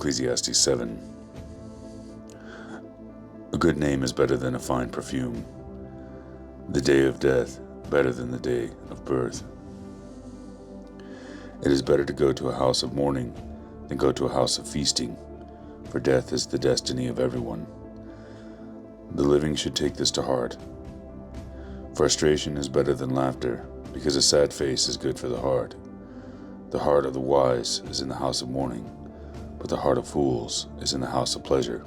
Ecclesiastes 7. A good name is better than a fine perfume. The day of death better than the day of birth. It is better to go to a house of mourning than go to a house of feasting, for death is the destiny of everyone. The living should take this to heart. Frustration is better than laughter, because a sad face is good for the heart. The heart of the wise is in the house of mourning, but the heart of fools is in the house of pleasure.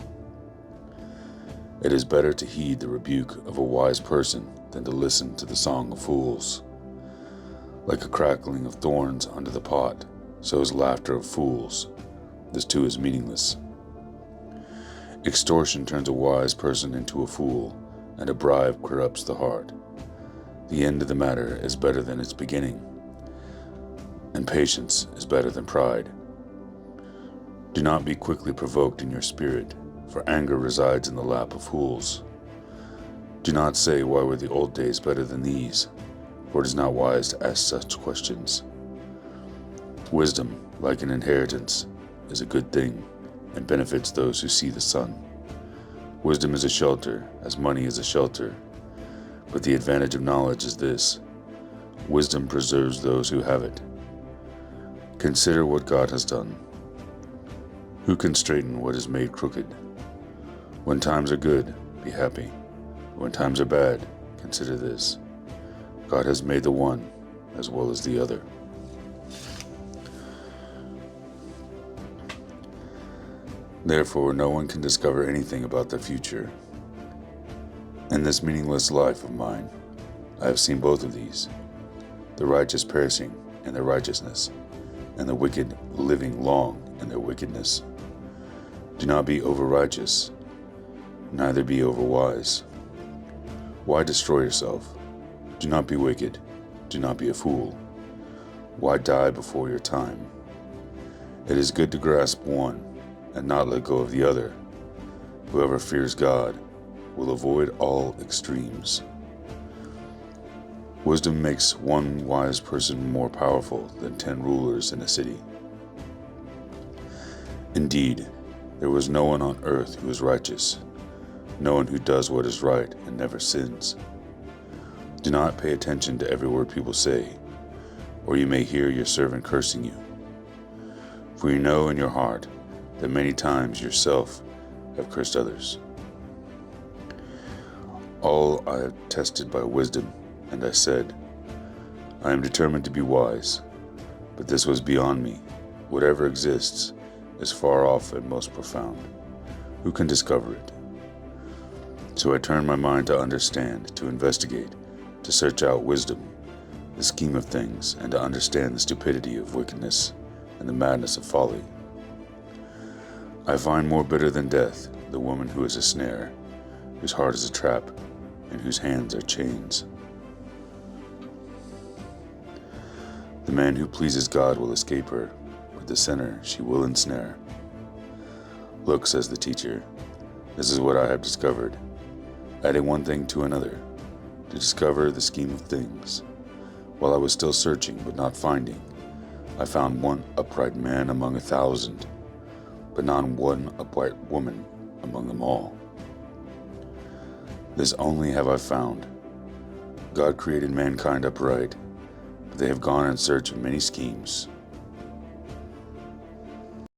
It is better to heed the rebuke of a wise person than to listen to the song of fools. Like a crackling of thorns under the pot, so is laughter of fools. This too is meaningless. Extortion turns a wise person into a fool, and a bribe corrupts the heart. The end of the matter is better than its beginning, and patience is better than pride. Do not be quickly provoked in your spirit, for anger resides in the lap of fools. Do not say, "Why were the old days better than these?" For it is not wise to ask such questions. Wisdom, like an inheritance, is a good thing, and benefits those who see the sun. Wisdom is a shelter, as money is a shelter. But the advantage of knowledge is this: wisdom preserves those who have it. Consider what God has done. Who can straighten what is made crooked? When times are good, be happy. When times are bad, consider this: God has made the one as well as the other. Therefore, no one can discover anything about the future. In this meaningless life of mine, I have seen both of these: the righteous perishing in their righteousness, and the wicked living long in their wickedness. Do not be over-righteous, neither be over-wise. Why destroy yourself? Do not be wicked, do not be a fool. Why die before your time? It is good to grasp one and not let go of the other. Whoever fears God will avoid all extremes. Wisdom makes one wise person more powerful than 10 rulers in a city. Indeed, there was no one on earth who is righteous, no one who does what is right and never sins. Do not pay attention to every word people say, or you may hear your servant cursing you. For you know in your heart that many times yourself have cursed others. All I have tested by wisdom, and I said, I am determined to be wise, but this was beyond me. Whatever exists is far off and most profound. Who can discover it? So I turned my mind to understand, to investigate, to search out wisdom, the scheme of things, and to understand the stupidity of wickedness and the madness of folly. I find more bitter than death the woman who is a snare, whose heart is a trap, and whose hands are chains. The man who pleases God will escape her, but the sinner she will ensnare. Look, says the teacher, this is what I have discovered, adding one thing to another, to discover the scheme of things. While I was still searching but not finding, I found one upright man among 1,000, but not one upright woman among them all. This only have I found: God created mankind upright, but they have gone in search of many schemes.